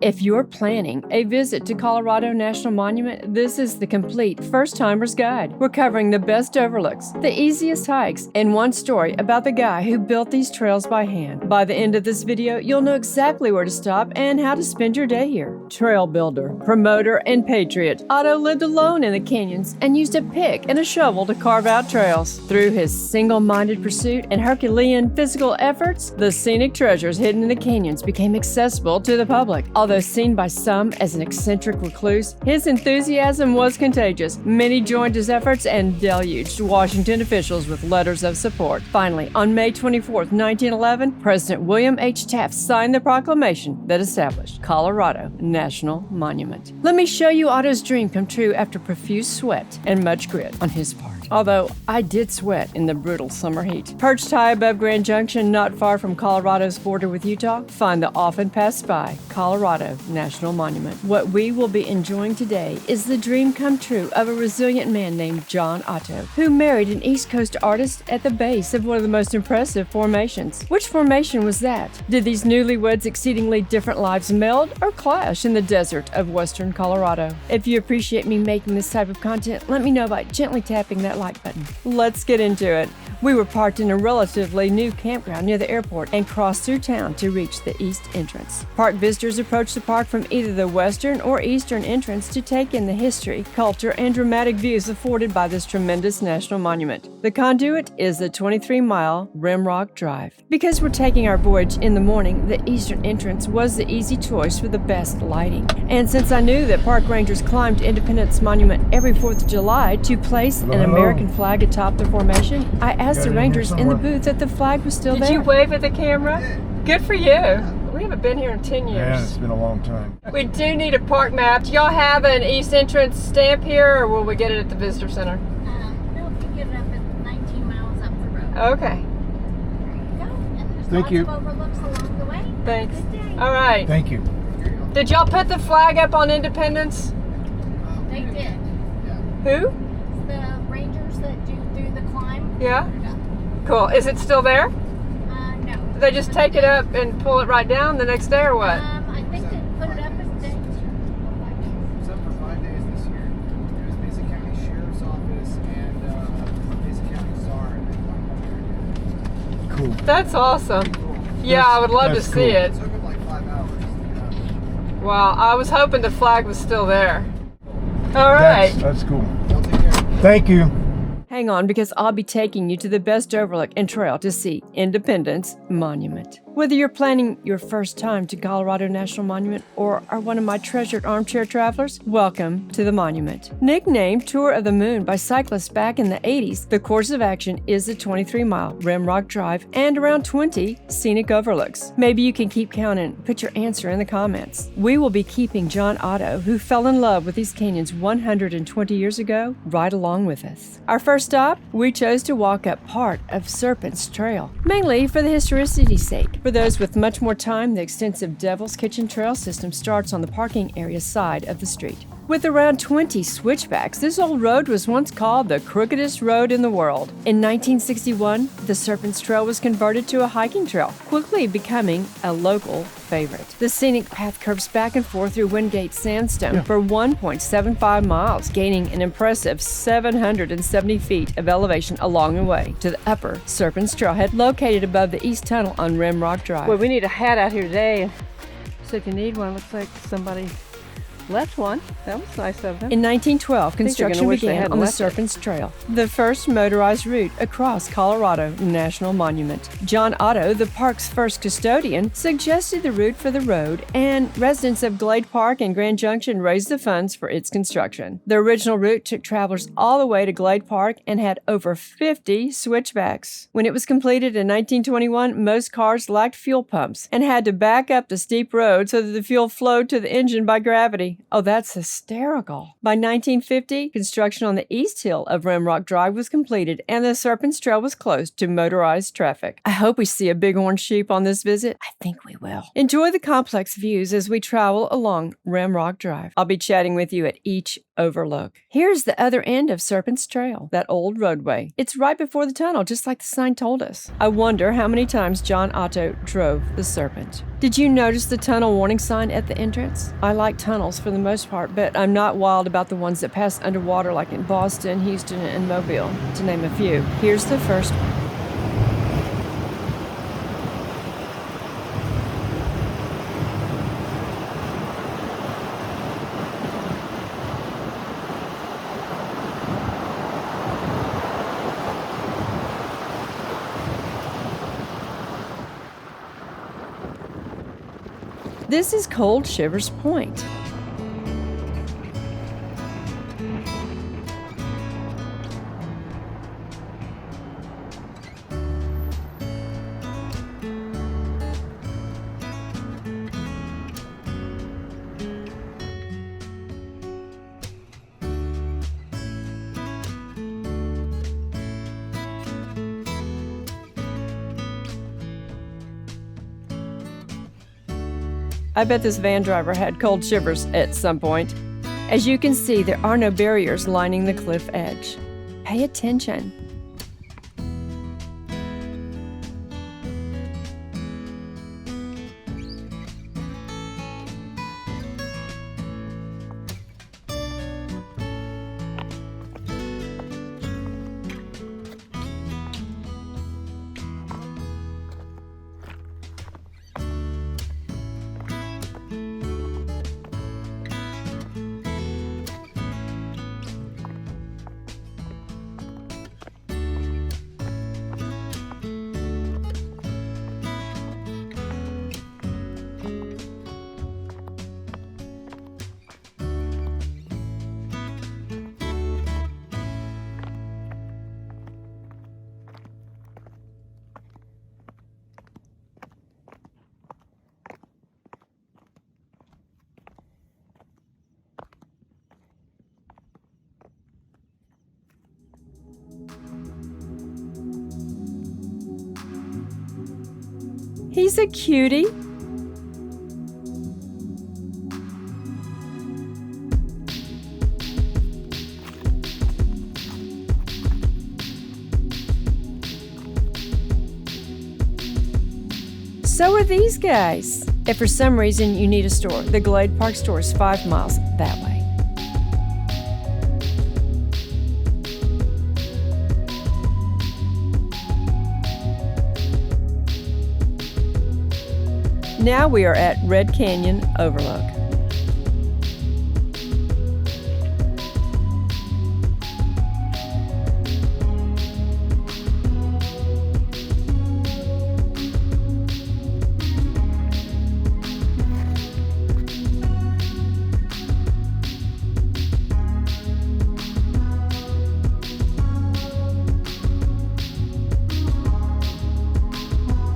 If you're planning a visit to Colorado National Monument, this is the complete first-timer's guide. We're covering the best overlooks, the easiest hikes, and one story about the guy who built these trails by hand. By the end of this video, you'll know exactly where to stop and how to spend your day here. Trail builder, promoter, and patriot, Otto lived alone in the canyons and used a pick and a shovel to carve out trails. Through his single-minded pursuit and Herculean physical efforts, the scenic treasures hidden in the canyons became accessible to the public. Although seen by some as an eccentric recluse, his enthusiasm was contagious. Many joined his efforts and deluged Washington officials with letters of support. Finally, on May 24, 1911, President William H. Taft signed the proclamation that established Colorado National Monument. Let me show you Otto's dream come true after profuse sweat and much grit on his part. Although I did sweat in the brutal summer heat. Perched high above Grand Junction, not far from Colorado's border with Utah, find the often passed by Colorado National Monument. What we will be enjoying today is the dream come true of a resilient man named John Otto, who married an East Coast artist at the base of one of the most impressive formations. Which formation was that? Did these newlyweds' exceedingly different lives meld or clash in the desert of western Colorado? If you appreciate me making this type of content, let me know by gently tapping that like button. Let's get into it. We were parked in a relatively new campground near the airport and crossed through town to reach the east entrance. Park visitors approach the park from either the western or eastern entrance to take in the history, culture, and dramatic views afforded by this tremendous national monument. The conduit is the 23-mile Rimrock Drive. Because we're taking our voyage in the morning, the eastern entrance was the easy choice for the best lighting. And since I knew that park rangers climbed Independence Monument every 4th of July to place an American flag atop the formation, I asked the rangers in the booth that the flag was still there. Did you wave at the camera? Good for you. We haven't been here in 10 years. Yeah, it's been a long time. We do need a park map. Do y'all have an east entrance stamp here, or will we get it at the visitor center? No, we get it up at 19 miles up the road. Okay. There you go. And there's Thank lots you. of overlooks along the way. Thanks. Good day. All right. Thank you. Did y'all put the flag up on Independence? They did. Who? The rangers that do the climb. Yeah. Cool. Is it still there? No. Do they just take it up and pull it right down the next day, or what? I think they put it up and they... It's up for 5 days this year. It was Mesa County Sheriff's Office and Mesa County SAR and then Cool. That's awesome. Yeah, I would love to That's see cool. it. it took them like 5 hours. Wow, I was hoping the flag was still there. All right. That's cool. Y'all take care. Thank you. Hang on, because I'll be taking you to the best overlook and trail to see Independence Monument. Whether you're planning your first time to Colorado National Monument or are one of my treasured armchair travelers, welcome to the monument. Nicknamed Tour of the Moon by cyclists back in the 80s, the course of action is the 23-mile Rimrock Drive and around 20 scenic overlooks. Maybe you can keep count and put your answer in the comments. We will be keeping John Otto, who fell in love with these canyons 120 years ago, right along with us. Our first stop, we chose to walk up part of Serpent's Trail, mainly for the historicity's sake. For those with much more time, the extensive Devil's Kitchen Trail system starts on the parking area side of the street. With around 20 switchbacks, this old road was once called the crookedest road in the world. In 1961, the Serpent's Trail was converted to a hiking trail, quickly becoming a local favorite. The scenic path curves back and forth through Wingate sandstone for 1.75 miles, gaining an impressive 770 feet of elevation along the way to the upper Serpent's Trailhead, located above the east tunnel on Rimrock Drive. Well, we need a hat out here today, so if you need one, looks like somebody left one. That was nice of them. In 1912, construction began on the Serpent's Trail, the first motorized route across Colorado National Monument. John Otto, the park's first custodian, suggested the route for the road, and residents of Glade Park and Grand Junction raised the funds for its construction. The original route took travelers all the way to Glade Park and had over 50 switchbacks. When it was completed in 1921, most cars lacked fuel pumps and had to back up the steep road so that the fuel flowed to the engine by gravity. way. Oh, that's hysterical. By 1950, construction on the east hill of Rimrock Drive was completed and the Serpents Trail was closed to motorized traffic. I hope we see a bighorn sheep on this visit. I think we will. Enjoy the complex views as we travel along Rimrock Drive. I'll be chatting with you at each overlook. Here's the other end of Serpents Trail, that old roadway. It's right before the tunnel, just like the sign told us. I wonder how many times John Otto drove the Serpent. Did you notice the tunnel warning sign at the entrance? I like tunnels for the most part, but I'm not wild about the ones that pass underwater like in Boston, Houston, and Mobile, to name a few. Here's the first one. This is Cold Shivers Point. I bet this van driver had cold shivers at some point. As you can see, there are no barriers lining the cliff edge. Pay attention. He's a cutie. So are these guys. If for some reason you need a store, the Glade Park store is 5 miles that way. Now we are at Red Canyon Overlook.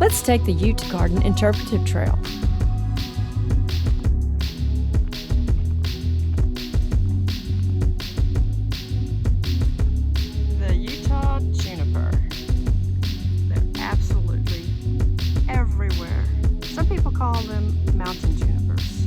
Let's take the Ute Garden Interpretive Trail. The Utah juniper. They're absolutely everywhere. Some people call them mountain junipers.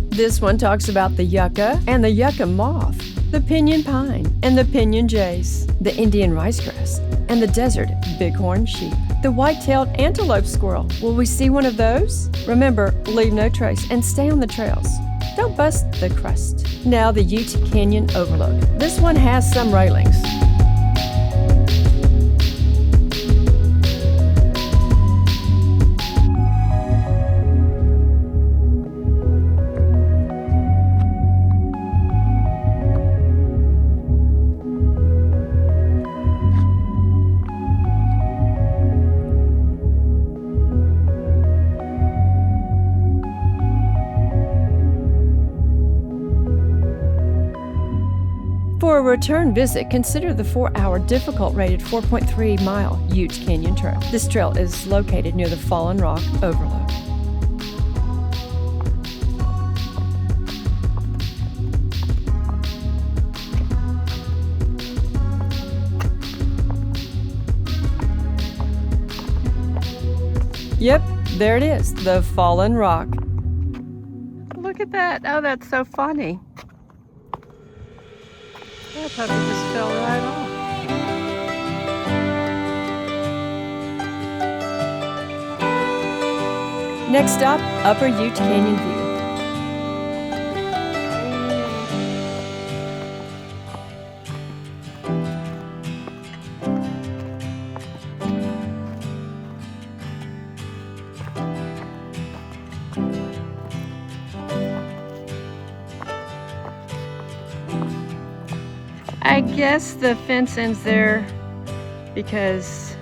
This one talks about the yucca and the yucca moth, the pinyon pine and the pinyon jays, the Indian ricegrass, and the desert bighorn sheep. The white-tailed antelope squirrel. Will we see one of those? Remember, leave no trace and stay on the trails. Don't bust the crust. Now the Ute Canyon Overlook. This one has some railings. For a return visit, consider the 4-hour difficult-rated 4.3-mile Ute Canyon Trail. This trail is located near the Fallen Rock Overlook. Yep, there it is, the fallen rock. Look at that. Oh, that's so funny. That puppy just fell right off. Next stop, Upper Ute Canyon View. I guess the fence ends there because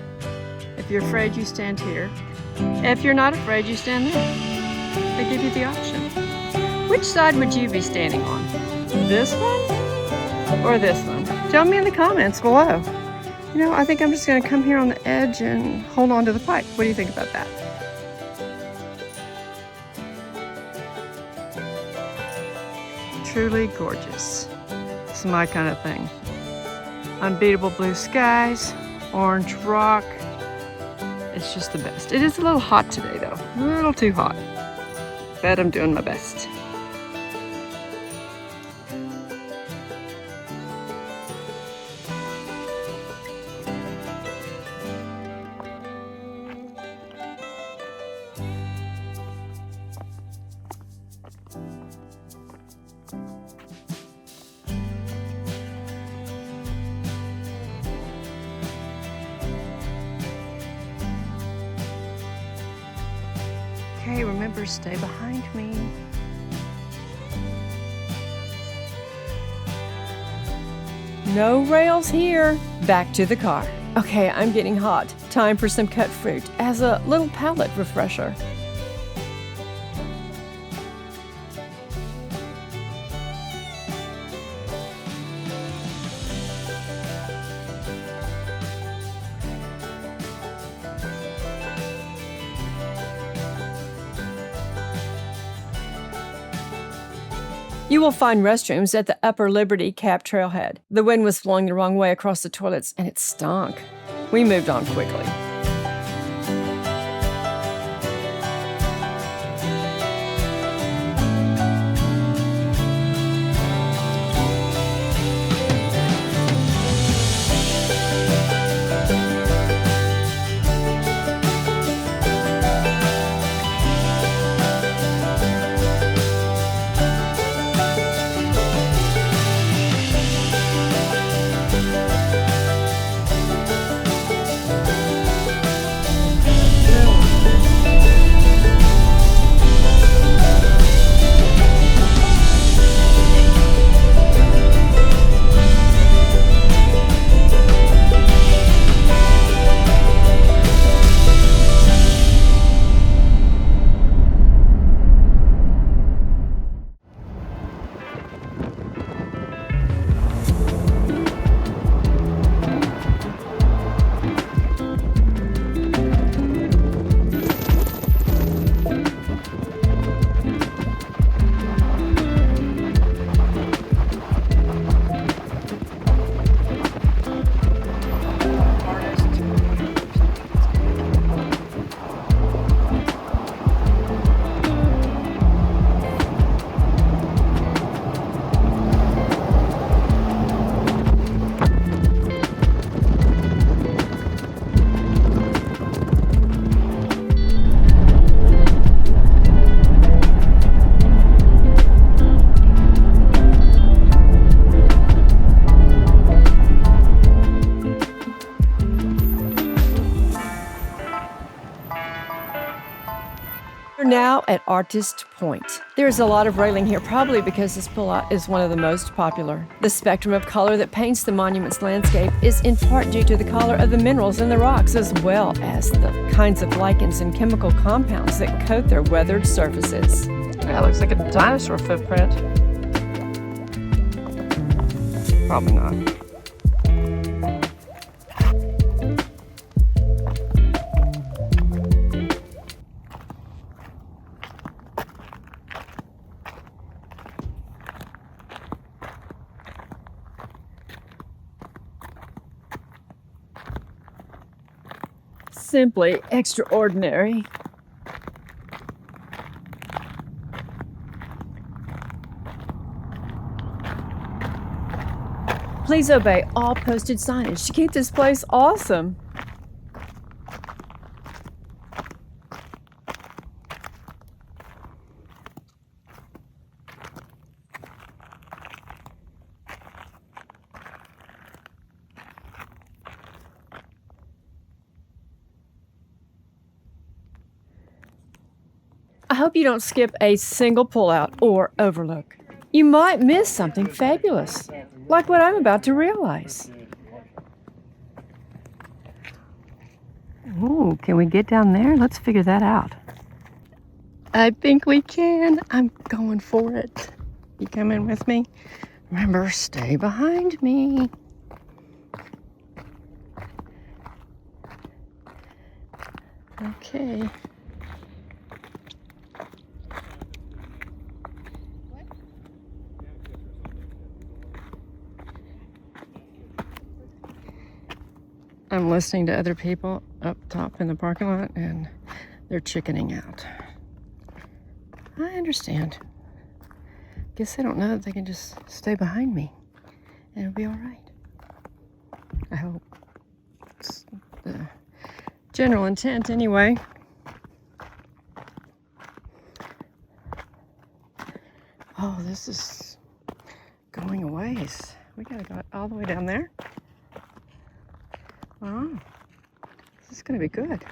if you're afraid, you stand here. If you're not afraid, you stand there. They give you the option. Which side would you be standing on? This one or this one? Tell me in the comments below. You know, I think I'm just gonna come here on the edge and hold on to the pipe. What do you think about that? Truly gorgeous. It's my kind of thing. Unbeatable blue skies, orange rock. It's just the best. It is a little hot today though, a little too hot. But I'm doing my best. Okay, remember, stay behind me. No rails here. Back to the car. Okay, I'm getting hot. Time for some cut fruit as a little palate refresher. You will find restrooms at the Upper Liberty Cap Trailhead. The wind was blowing the wrong way across the toilets and it stunk. We moved on quickly. Now at Artist Point. There's a lot of railing here, probably because this pull-out is one of the most popular. The spectrum of color that paints the monument's landscape is in part due to the color of the minerals in the rocks, as well as the kinds of lichens and chemical compounds that coat their weathered surfaces. That looks like a dinosaur footprint. Probably not. Simply extraordinary. Please obey all posted signage to keep this place awesome. I hope you don't skip a single pullout or overlook. You might miss something fabulous, like what I'm about to realize. Ooh, can we get down there? Let's figure that out. I think we can. I'm going for it. You coming with me? Remember, stay behind me. Okay. I'm listening to other people up top in the parking lot, and they're chickening out. I understand. Guess they don't know that they can just stay behind me, and it'll be all right. I hope. It's the general intent, anyway. Oh, this is going a ways. We gotta go all the way down there. Wow, this is going to be good.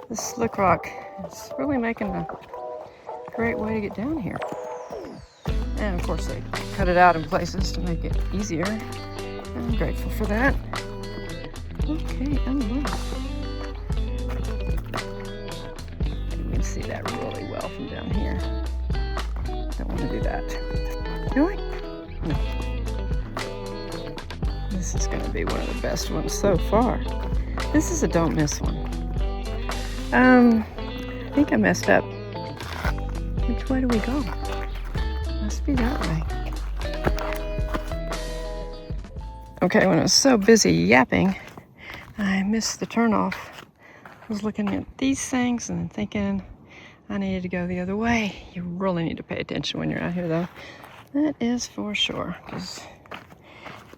This slick rock is really making a great way to get down here. And of course they cut it out in places to make it easier. I'm grateful for that. Okay, unload. You can see that really well from down here. Don't want to do that. Do I? No. This is going to be one of the best ones so far. This is a don't miss one. I think I messed up. Which way do we go? Must be that way. Okay, when I was so busy yapping, I missed the turnoff. I was looking at these things and thinking I needed to go the other way. You really need to pay attention when you're out here, though. That is for sure. Because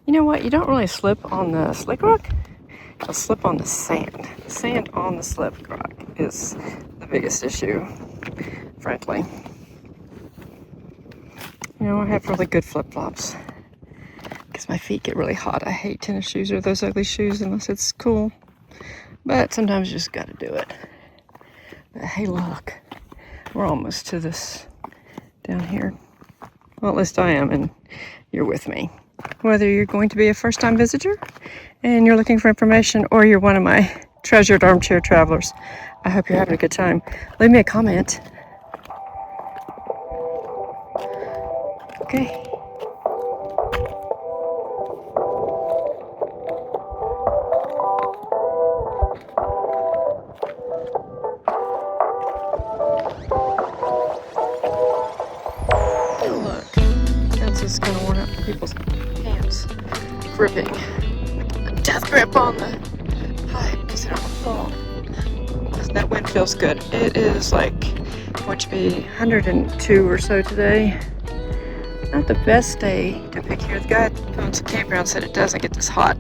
you know what? You don't really slip on the slick rock. You'll slip on the sand. The sand on the slick rock is the biggest issue, frankly. You know, I have really good flip-flops because my feet get really hot. I hate tennis shoes or those ugly shoes unless it's cool. But sometimes you just got to do it. But hey, look. We're almost to this down here. Well, at least I am, and you're with me. Whether you're going to be a first-time visitor and you're looking for information, or you're one of my treasured armchair travelers, I hope you're having a good time. Leave me a comment. Okay. Oh, look. That's just kind of worn out people's hands. Gripping. A death grip on the pipe because they don't want to fall. That wind feels good. It is like going to be 102 or so today. Not the best day to pick here. The guy who owns the campground said it doesn't get this hot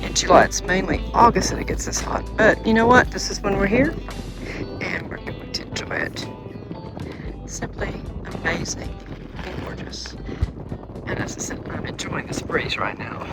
in July. It's mainly August that it gets this hot. But you know what? This is when we're here, and we're going to enjoy it. Simply amazing and gorgeous. And as I said, I'm enjoying this breeze right now.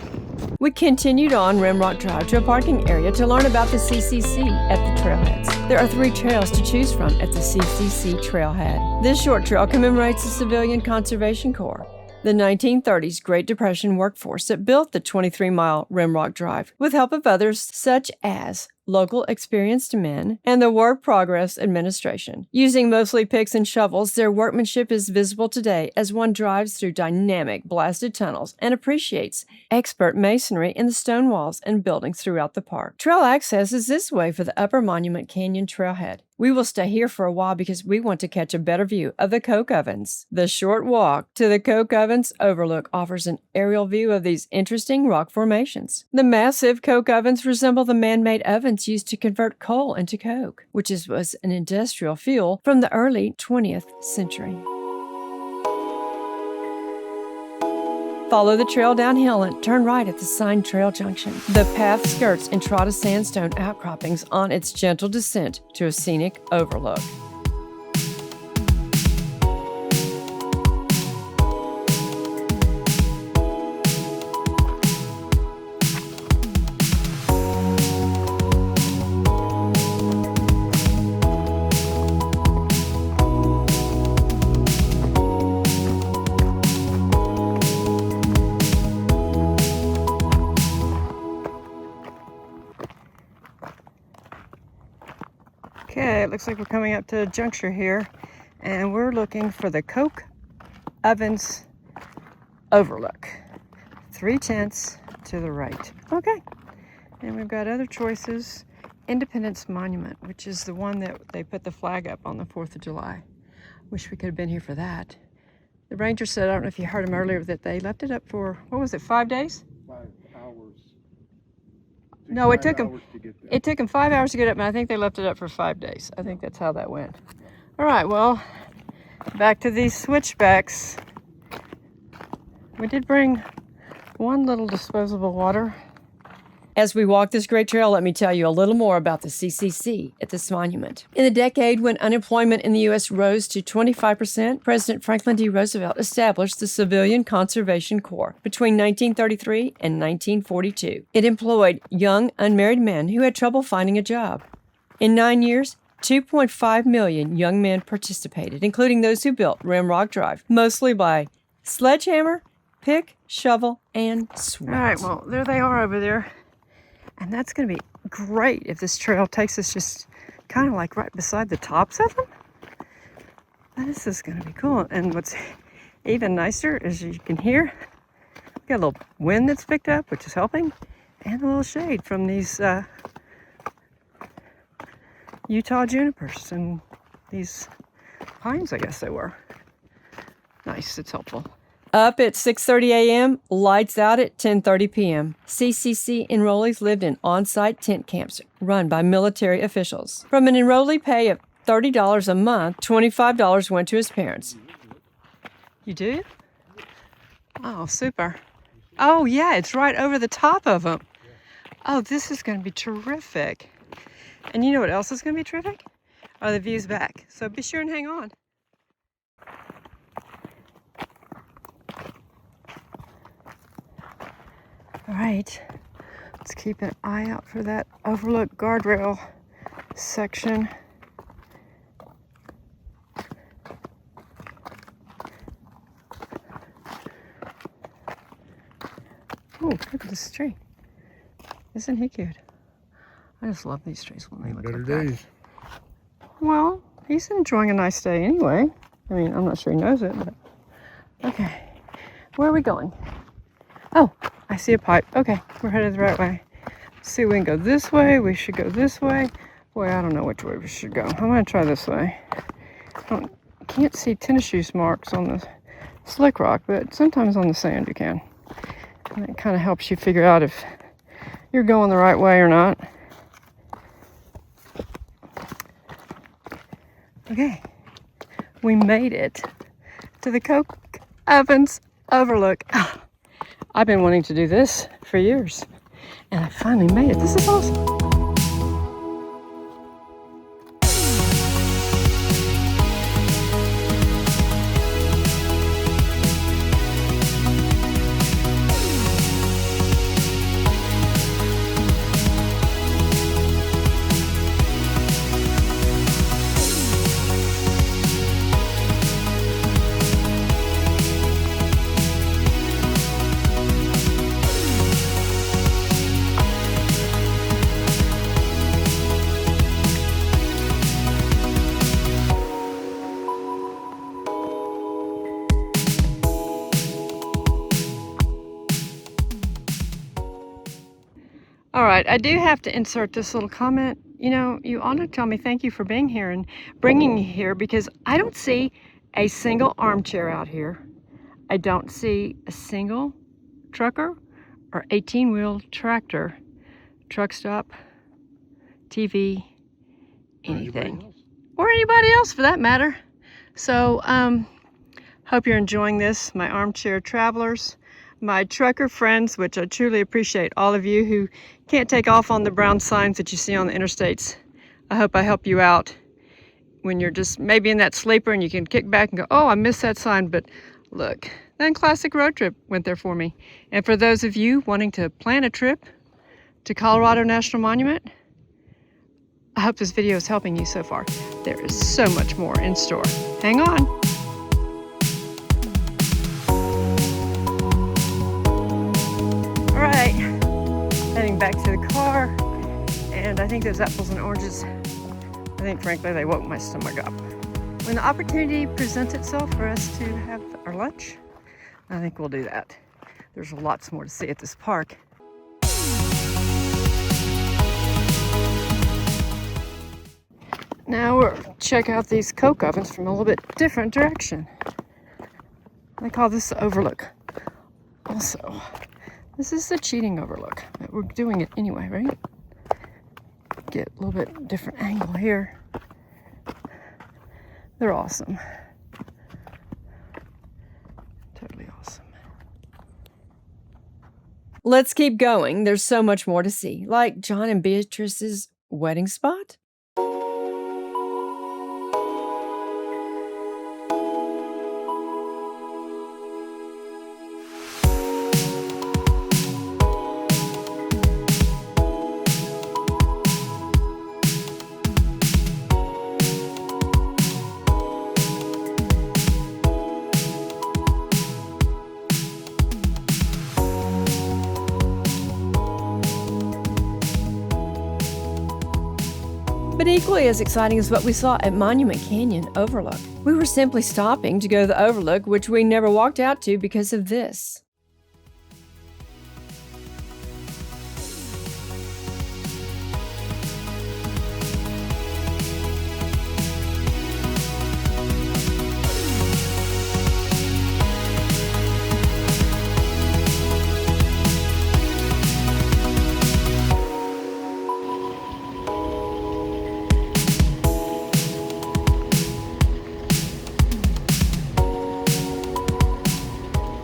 We continued on Rimrock Drive to a parking area to learn about the CCC at the trailheads. There are 3 trails to choose from at the CCC trailhead. This short trail commemorates the Civilian Conservation Corps, the 1930s Great Depression workforce that built the 23-mile Rimrock Drive with help of others such as local experienced men, and the Work Progress Administration. Using mostly picks and shovels, their workmanship is visible today as one drives through dynamic blasted tunnels and appreciates expert masonry in the stone walls and buildings throughout the park. Trail access is this way for the Upper Monument Canyon Trailhead. We will stay here for a while because we want to catch a better view of the coke ovens. The short walk to the coke ovens overlook offers an aerial view of these interesting rock formations. The massive coke ovens resemble the man-made ovens used to convert coal into coke, which was an industrial fuel from the early 20th century. Follow the trail downhill and turn right at the Sign Trail Junction. The path skirts entrada sandstone outcroppings on its gentle descent to a scenic overlook. Okay, it looks like we're coming up to a juncture here, and we're looking for the Coke Ovens Overlook. 3/10 to the right. Okay, and we've got other choices. Independence Monument, which is the one that they put the flag up on the 4th of July. Wish we could have been here for that. The ranger said, I don't know if you heard him earlier, that they left it up for, what was it, 5 days? 5 hours. No, it took them 5 hours to get up, and I think they left it up for 5 days. I think that's how that went. All right, well, back to these switchbacks. We did bring one little disposable water. As we walk this great trail, let me tell you a little more about the CCC at this monument. In the decade when unemployment in the U.S. rose to 25%, President Franklin D. Roosevelt established the Civilian Conservation Corps between 1933 and 1942. It employed young, unmarried men who had trouble finding a job. In 9 years, 2.5 million young men participated, including those who built Ramrock Drive, mostly by sledgehammer, pick, shovel, and sweat. All right, well, there they are over there. And that's going to be great if this trail takes us just kind of like right beside the tops of them. This is going to be cool. And what's even nicer is you can hear, we got a little wind that's picked up, which is helping, and a little shade from these Utah junipers and these pines, I guess they were. Nice, it's helpful. Up at 6:30 a.m., lights out at 10:30 p.m. CCC enrollees lived in on-site tent camps run by military officials. From an enrollee pay of $30 a month, $25 went to his parents. You do? Oh, super. Oh, yeah, it's right over the top of them. Oh, this is going to be terrific. And you know what else is going to be terrific? Are the views back. So be sure and hang on. All right, let's keep an eye out for that Overlook guardrail section. Oh, look at this tree. Isn't he cute? I just love these trees when they look like that. Well, he's enjoying a nice day anyway. I mean, I'm not sure he knows it, but okay. Where are we going? Oh, I see a pipe. Okay, we're headed the right way. Let's see, we can go this way. We should go this way. Boy, I don't know which way we should go. I'm going to try this way. I can't see tennis shoes marks on the slick rock, but sometimes on the sand you can. And it kind of helps you figure out if you're going the right way or not. Okay, we made it to the Coke Ovens Overlook. I've been wanting to do this for years, and I finally made it. This is awesome. All right, I do have to insert this little comment. You know, you ought to tell me thank you for being here and bringing me here, because I don't see a single armchair out here. I don't see a single trucker or 18-wheel tractor, truck stop, TV, anything. Or anybody else for that matter. So, hope you're enjoying this, my armchair travelers, my trucker friends, which I truly appreciate all of you who can't take off on the brown signs that you see on the interstates. I hope I help you out when you're just maybe in that sleeper and you can kick back and go, oh, I missed that sign, but look, then Classic Road Trip went there for me. And for those of you wanting to plan a trip to Colorado National Monument, I hope this video is helping you so far. There is so much more in store. Hang on. All right, heading back to the car, and I think those apples and oranges, I think frankly they woke my stomach up. When the opportunity presents itself for us to have our lunch, I think we'll do that. There's lots more to see at this park. Now we'll check out these coke ovens from a little bit different direction. They call this the Overlook. Also, this is the cheating Overlook. But we're doing it anyway, right? Get a little bit different angle here. They're awesome. Totally awesome. Let's keep going. There's so much more to see, like John and Beatrice's wedding spot. But equally as exciting is what we saw at Monument Canyon Overlook. We were simply stopping to go to the Overlook, which we never walked out to because of this.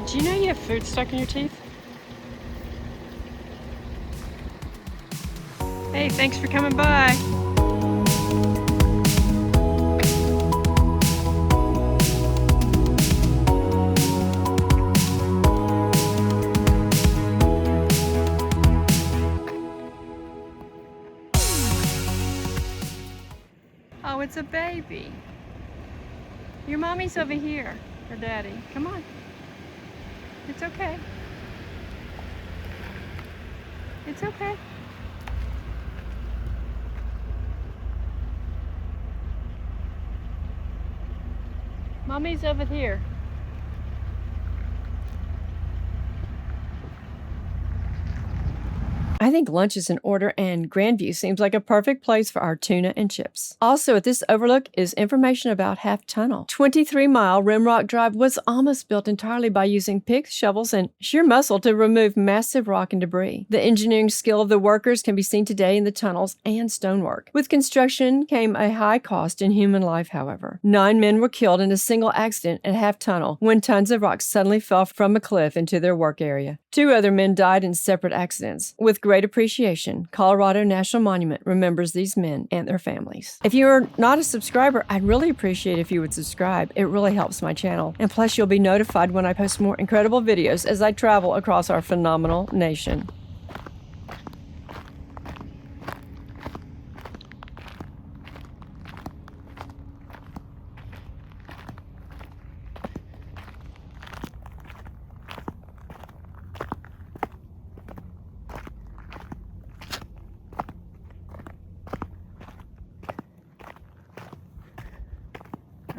Do you know you have food stuck in your teeth? Hey, thanks for coming by. Oh, it's a baby. Your mommy's over here, or daddy. Come on. It's okay. It's okay. Mommy's over here. I think lunch is in order, and Grandview seems like a perfect place for our tuna and chips. Also at this Overlook is information about Half Tunnel. 23-mile Rimrock Drive was almost built entirely by using picks, shovels, and sheer muscle to remove massive rock and debris. The engineering skill of the workers can be seen today in the tunnels and stonework. With construction came a high cost in human life, however. 9 men were killed in a single accident at Half Tunnel when tons of rock suddenly fell from a cliff into their work area. 2 other men died in separate accidents. With great appreciation, Colorado National Monument remembers these men and their families. If you're not a subscriber, I'd really appreciate if you would subscribe. It really helps my channel. And plus, you'll be notified when I post more incredible videos as I travel across our phenomenal nation.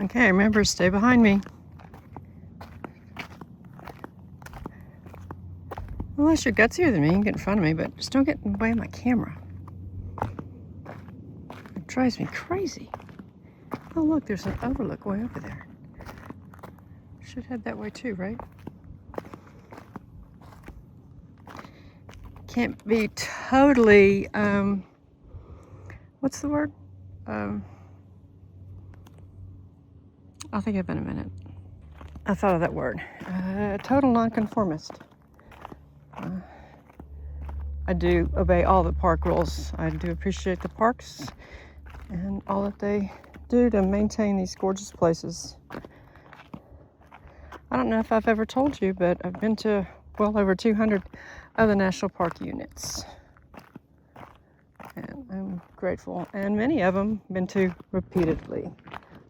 Okay, remember, stay behind me. Well, Unless you're gutsier than me, you can get in front of me, but just don't get in the way of my camera. It drives me crazy. Oh, look, there's an Overlook way over there. Should head that way too, right? Can't be totally, what's the word? I'll think of it in a minute. I thought of that word. Total nonconformist. I do obey all the park rules. I do appreciate the parks and all that they do to maintain these gorgeous places. I don't know if I've ever told you, but I've been to well over 200 of the national park units. And I'm grateful. And many of them been to repeatedly.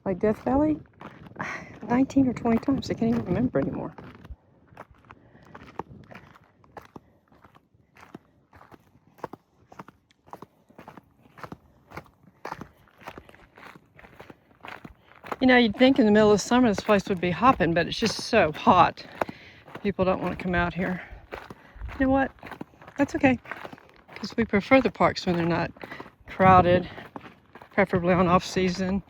Like Death Valley, 19 or 20 times. I can't even remember anymore. You know, you'd think in the middle of summer this place would be hopping, but it's just so hot. People don't want to come out here. You know what? That's okay. Because we prefer the parks when they're not crowded, preferably on off-season.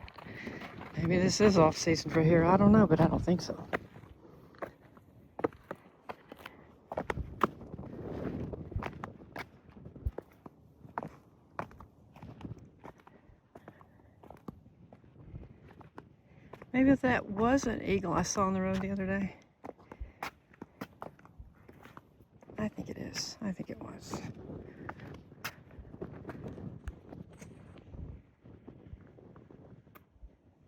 Maybe this is off-season for here. I don't know, but I don't think so. Maybe that was an eagle I saw on the road the other day. I think it is. I think it was.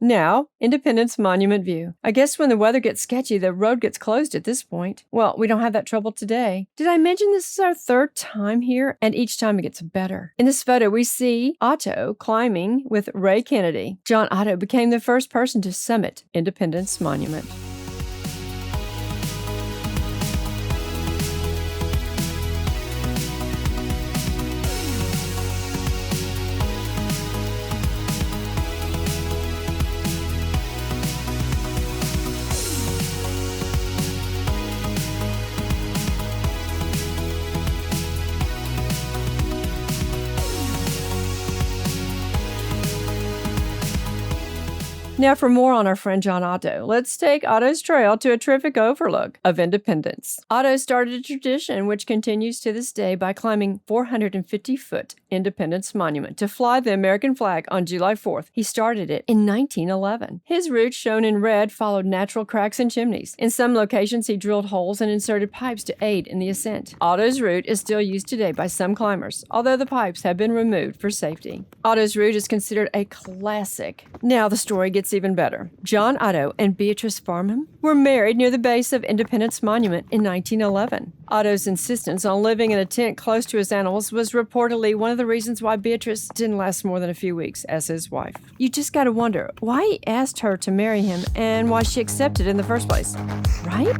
Now, Independence Monument View. I guess when the weather gets sketchy, the road gets closed at this point. Well, we don't have that trouble today. Did I mention this is our third time here? And each time it gets better. In this photo, we see Otto climbing with Ray Kennedy. John Otto became the first person to summit Independence Monument. Now for more on our friend John Otto, let's take Otto's trail to a terrific overlook of Independence. Otto started a tradition which continues to this day by climbing 450-foot Independence Monument to fly the American flag on July 4th. He started it in 1911. His route, shown in red, followed natural cracks and chimneys. In some locations, he drilled holes and inserted pipes to aid in the ascent. Otto's route is still used today by some climbers, although the pipes have been removed for safety. Otto's route is considered a classic. Now the story gets even better. John Otto and Beatrice Farnham were married near the base of Independence Monument in 1911. Otto's insistence on living in a tent close to his animals was reportedly one of the reasons why Beatrice didn't last more than a few weeks as his wife. You just gotta wonder why he asked her to marry him and why she accepted in the first place, right?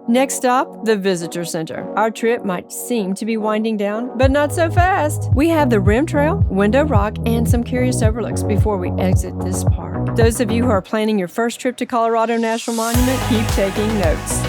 Next stop, the Visitor Center. Our trip might seem to be winding down, but not so fast. We have the Rim Trail, Window Rock, and some curious overlooks before we exit this park. Those of you who are planning your first trip to Colorado National Monument, keep taking notes.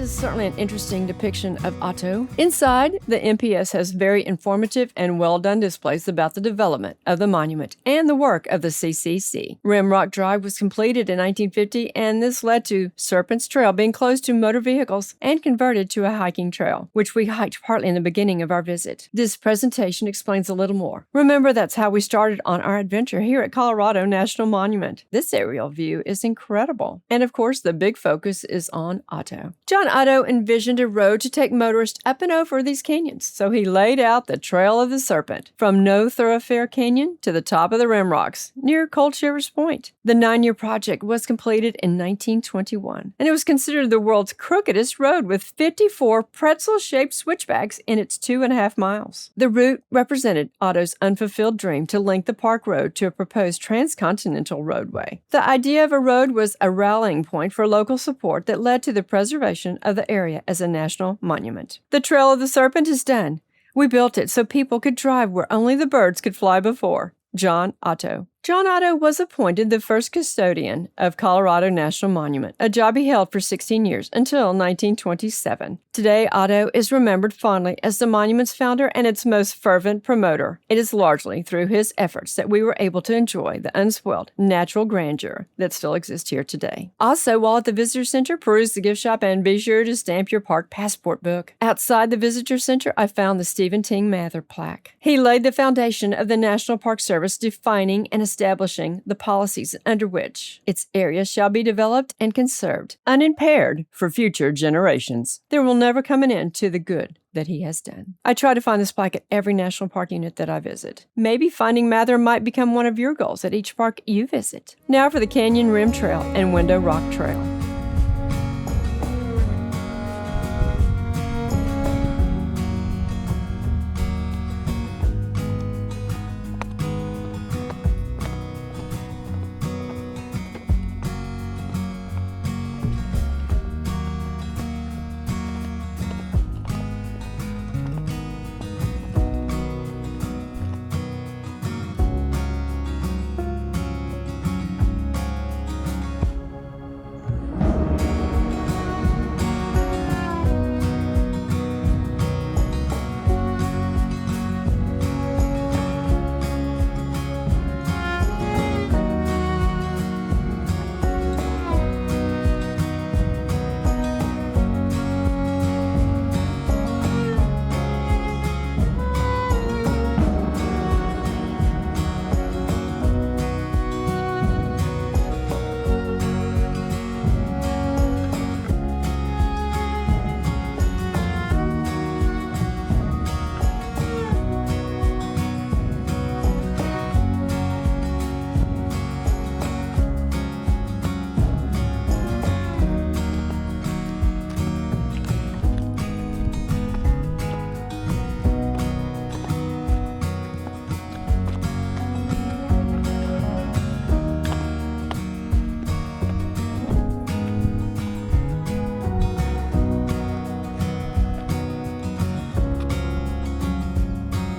Certainly an interesting depiction of Otto. Inside, the MPS has very informative and well-done displays about the development of the monument and the work of the CCC. Rimrock Drive was completed in 1950, and this led to Serpent's Trail being closed to motor vehicles and converted to a hiking trail, which we hiked partly in the beginning of our visit. This presentation explains a little more. Remember, that's how we started on our adventure here at Colorado National Monument. This aerial view is incredible. And of course, the big focus is on Otto. John Otto envisioned a road to take motorists up and over these canyons, so he laid out the Trail of the Serpent from No Thoroughfare Canyon to the top of the Rim Rocks near Cold Shivers Point. The 9-year project was completed in 1921, and it was considered the world's crookedest road with 54 pretzel-shaped switchbacks in its 2.5 miles. The route represented Otto's unfulfilled dream to link the park road to a proposed transcontinental roadway. The idea of a road was a rallying point for local support that led to the preservation of the area as a national monument. The Trail of the Serpent is done. We built it so people could drive where only the birds could fly before. John Otto. John Otto was appointed the first custodian of Colorado National Monument, a job he held for 16 years until 1927. Today, Otto is remembered fondly as the monument's founder and its most fervent promoter. It is largely through his efforts that we were able to enjoy the unspoiled natural grandeur that still exists here today. Also, while at the Visitor Center, peruse the gift shop and be sure to stamp your park passport book. Outside the Visitor Center, I found the Stephen Ting Mather plaque. He laid the foundation of the National Park Service, defining and establishing the policies under which its area shall be developed and conserved, unimpaired for future generations. There will never come an end to the good that he has done. I try to find this plaque at every national park unit that I visit. Maybe finding Mather might become one of your goals at each park you visit. Now for the Canyon Rim Trail and Window Rock Trail.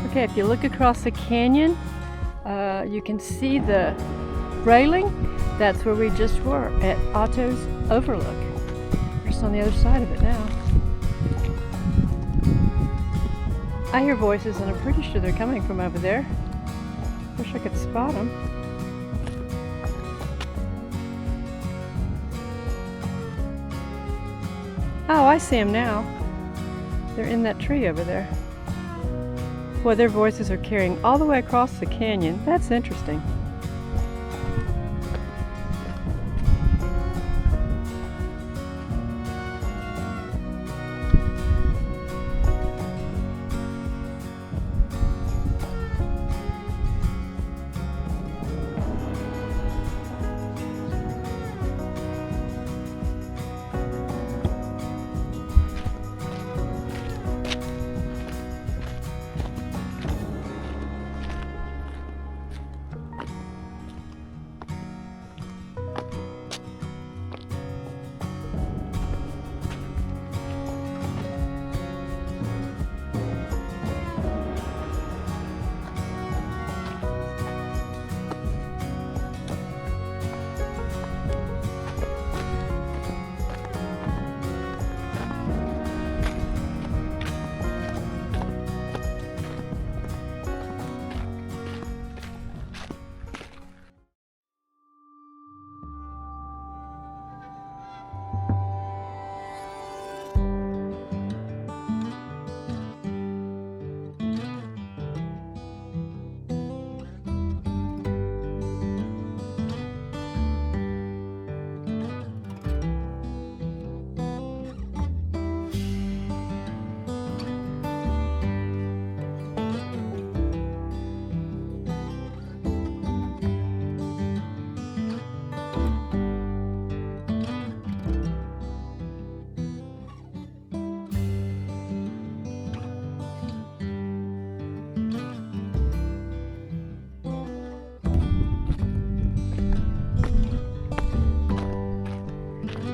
Okay, if you look across the canyon, you can see the railing. That's where we just were, at Otto's Overlook. We're just on the other side of it now. I hear voices and I'm pretty sure they're coming from over there. Wish I could spot them. Oh, I see them now. They're in that tree over there. Boy, their voices are carrying all the way across the canyon. That's interesting.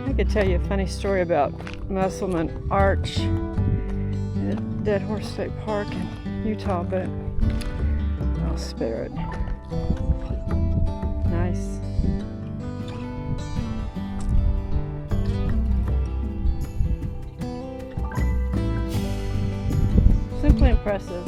I could tell you a funny story about Musselman Arch at Dead Horse State Park in Utah, but I'll spare it. Nice. Simply impressive.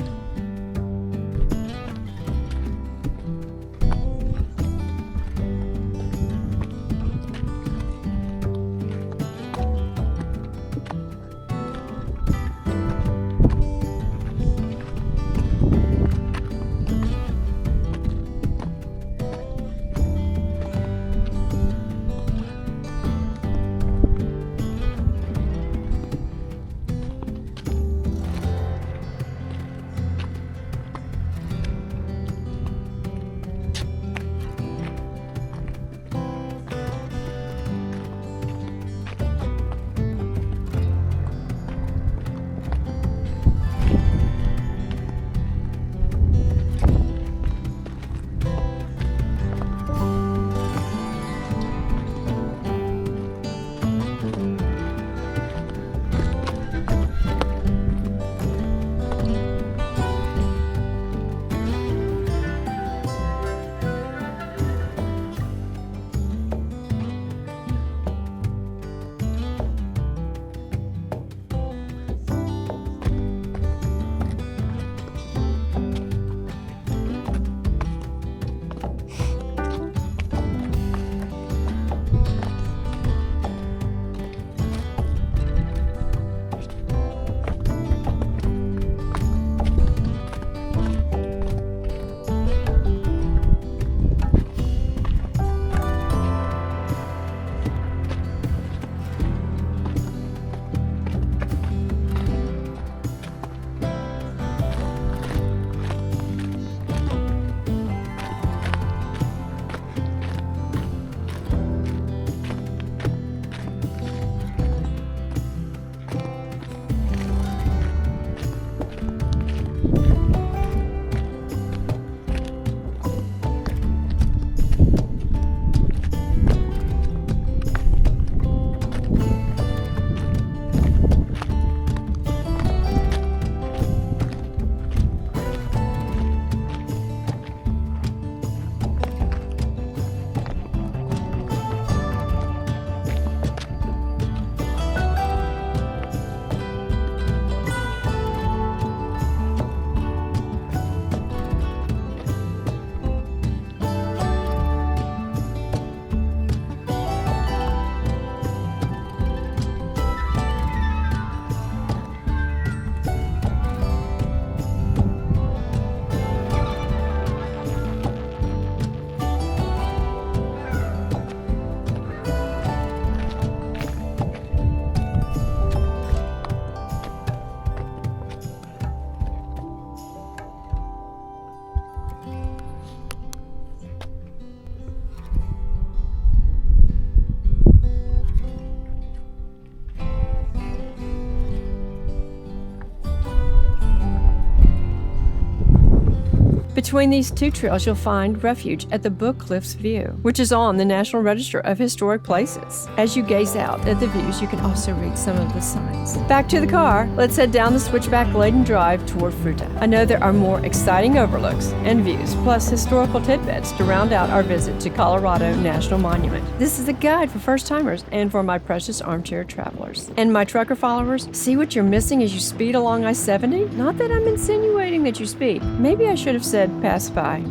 Between these two trails, you'll find refuge at the Book Cliffs View, which is on the National Register of Historic Places. As you gaze out at the views, you can also read some of the signs. Back to the car. Let's head down the switchback-laden drive toward Fruta. I know there are more exciting overlooks and views, plus historical tidbits to round out our visit to Colorado National Monument. This is a guide for first-timers and for my precious armchair travelers. And my trucker followers, see what you're missing as you speed along I-70? Not that I'm insinuating that you speed. Maybe I should have said pass by.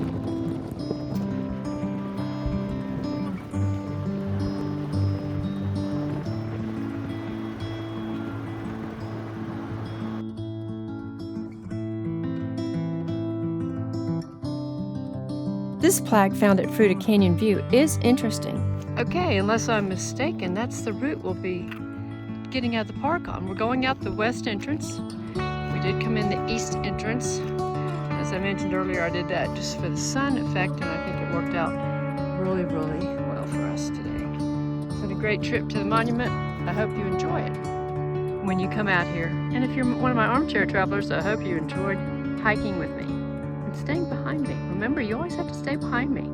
This plaque found at Fruta Canyon View is interesting. Okay, unless I'm mistaken, that's the route we'll be getting out of the park on. We're going out the west entrance. We did come in the east entrance. As I mentioned earlier, I did that just for the sun effect, and I think it worked out really, really well for us today. It's been a great trip to the monument. I hope you enjoy it when you come out here. And if you're one of my armchair travelers, I hope you enjoyed hiking with me and staying behind me. Remember, you always have to stay behind me.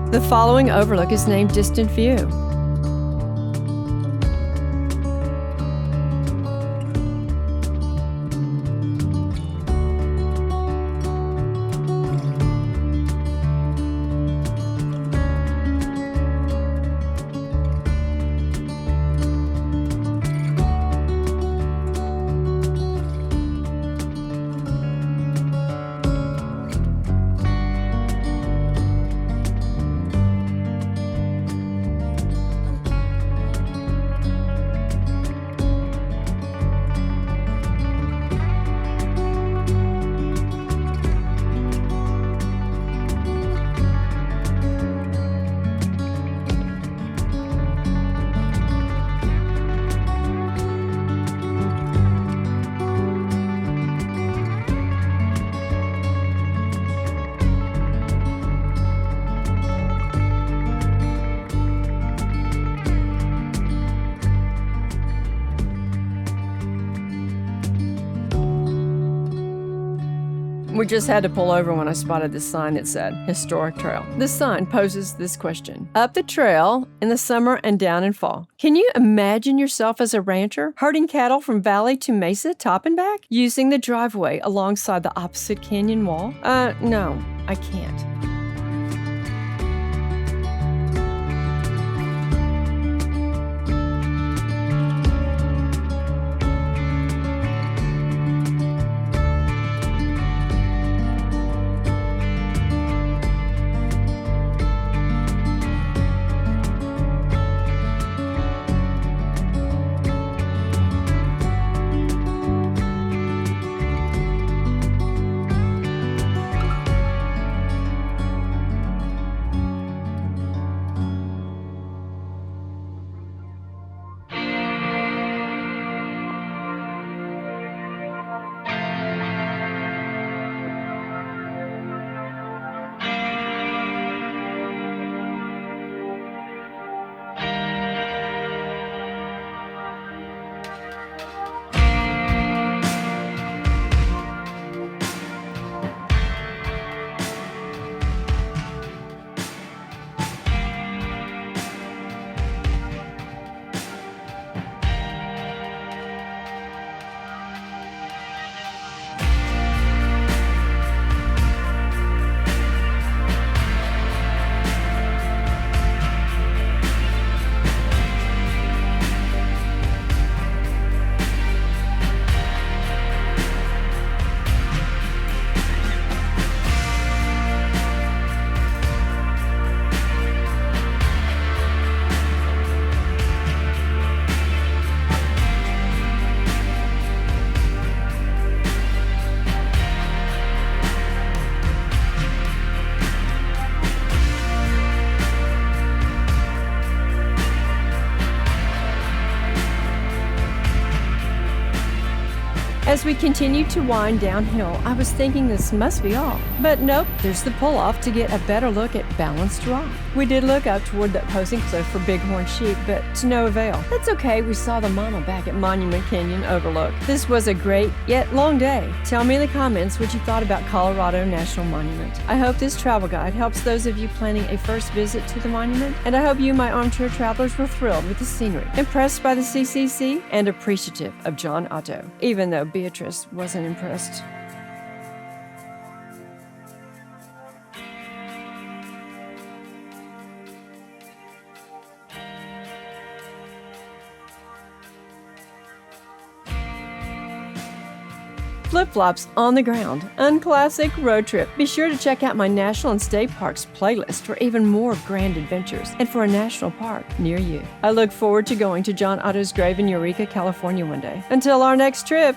The following overlook is named Distant View. We just had to pull over when I spotted this sign that said Historic Trail. This sign poses this question. Up the trail in the summer and down in fall. Can you imagine yourself as a rancher, herding cattle from valley to mesa, top and back, using the driveway alongside the opposite canyon wall? No, I can't. As we continued to wind downhill, I was thinking this must be all. But nope, there's the pull-off to get a better look at Balanced Rock. We did look up toward the opposing cliff for bighorn sheep, but to no avail. That's okay, we saw the mama back at Monument Canyon Overlook. This was a great, yet long day. Tell me in the comments what you thought about Colorado National Monument. I hope this travel guide helps those of you planning a first visit to the monument, and I hope you, my armchair travelers, were thrilled with the scenery, impressed by the CCC, and appreciative of John Otto, even though Beatrice wasn't impressed. Flip-flops on the ground. Unclassic road trip. Be sure to check out my National and State Parks playlist for even more grand adventures and for a national park near you. I look forward to going to John Otto's grave in Eureka, California one day. Until our next trip,